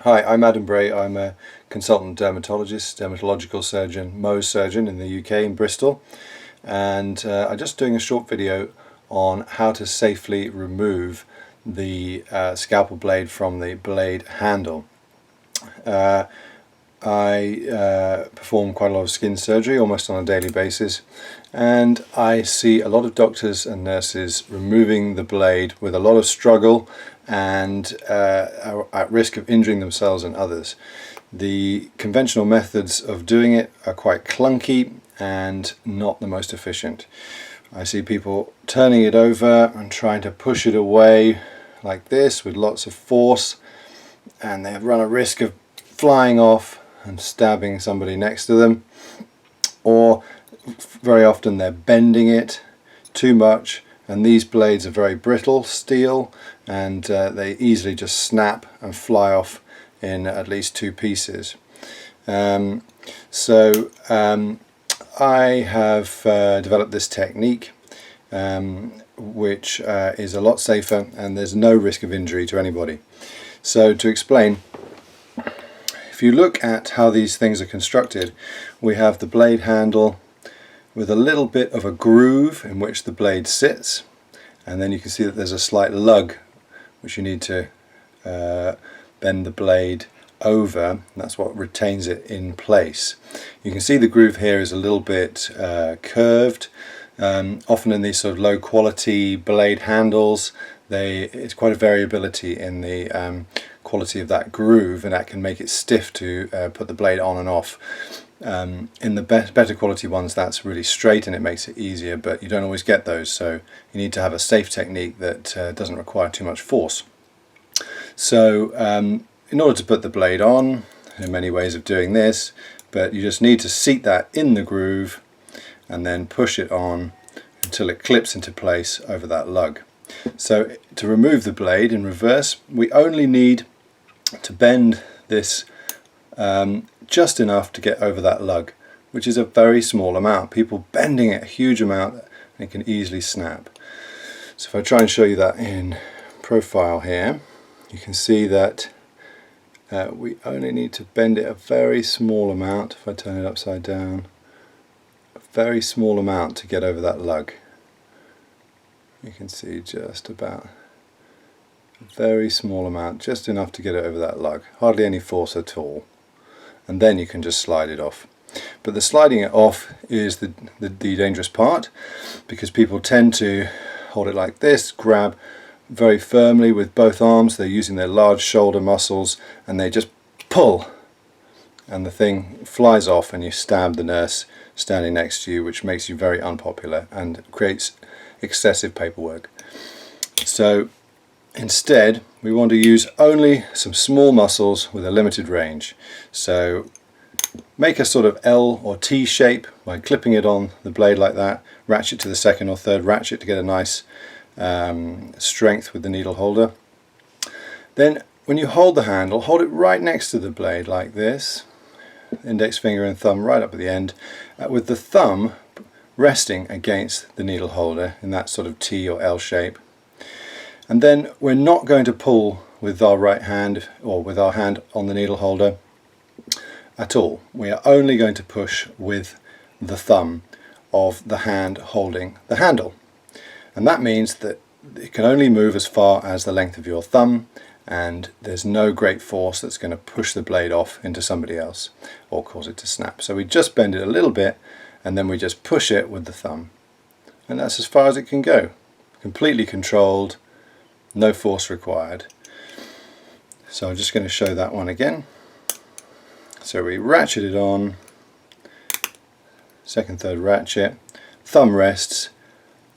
Hi, I'm Adam Bray. I'm a consultant dermatologist, dermatological surgeon, Mohs surgeon in the UK in Bristol, and I'm just doing a short video on how to safely remove the scalpel blade from the blade handle. I perform quite a lot of skin surgery almost on a daily basis, and I see a lot of doctors and nurses removing the blade with a lot of struggle and are at risk of injuring themselves and others. The conventional methods of doing it are quite clunky and not the most efficient. I see people turning it over and trying to push it away like this with lots of force, and they run a risk of flying off and stabbing somebody next to them, or very often they're bending it too much, and these blades are very brittle steel, and they easily just snap and fly off in at least two pieces. I have developed this technique which is a lot safer, and there's no risk of injury to anybody. So to explain, if you look at how these things are constructed, we have the blade handle with a little bit of a groove in which the blade sits, and then you can see that there's a slight lug which you need to bend the blade over. That's what retains it in place. You can see the groove here is a little bit curved. Often in these sort of low quality blade handles, it's quite a variability in the quality of that groove, and that can make it stiff to put the blade on and off. In the better quality ones, that's really straight and it makes it easier, but you don't always get those, so you need to have a safe technique that doesn't require too much force. So in order to put the blade on, there are many ways of doing this, but you just need to seat that in the groove and then push it on until it clips into place over that lug. So to remove the blade in reverse, we only need to bend this just enough to get over that lug, which is a very small amount. People bending it a huge amount and it can easily snap. So if I try and show you that in profile here, you can see that we only need to bend it a very small amount. If I turn it upside down, a very small amount to get over that lug. You can see just about a very small amount, just enough to get it over that lug, hardly any force at all, and then you can just slide it off. But the sliding it off is the dangerous part, because people tend to hold it like this, grab very firmly with both arms, they're using their large shoulder muscles, and they just pull, and the thing flies off and you stab the nurse standing next to you, which makes you very unpopular and creates excessive paperwork. So instead we want to use only some small muscles with a limited range. So make a sort of L or T shape by clipping it on the blade like that, ratchet to the second or third ratchet to get a nice strength with the needle holder. Then when you hold the handle, hold it right next to the blade like this, index finger and thumb right up at the end, with the thumb resting against the needle holder in that sort of T or L shape. And then we're not going to pull with our right hand or with our hand on the needle holder at all. We are only going to push with the thumb of the hand holding the handle. And that means that it can only move as far as the length of your thumb, and there's no great force that's going to push the blade off into somebody else or cause it to snap. So we just bend it a little bit, and then we just push it with the thumb, and that's as far as it can go, completely controlled, no force required. So I'm just going to show that one again. So we ratchet it on, second, third ratchet, thumb rests,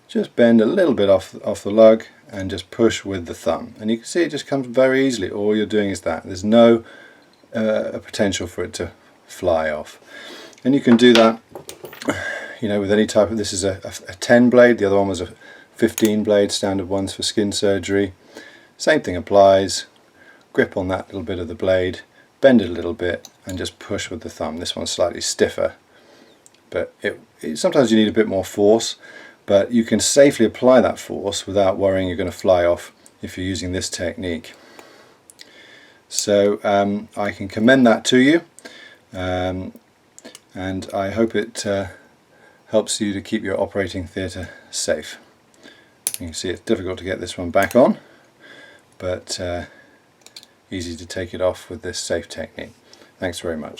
just bend a little bit off the lug and just push with the thumb, and you can see it just comes very easily. All you're doing is that. There's no potential for it to fly off, and you can do that, you know, with any type of, this is a 10 blade, the other one was a 15 blade, standard ones for skin surgery. Same thing applies. Grip on that little bit of the blade, bend it a little bit and just push with the thumb. This one's slightly stiffer, but sometimes you need a bit more force, but you can safely apply that force without worrying you're going to fly off if you're using this technique. So I can commend that to you, and I hope it helps you to keep your operating theatre safe. You can see it's difficult to get this one back on, but easy to take it off with this safe technique. Thanks very much.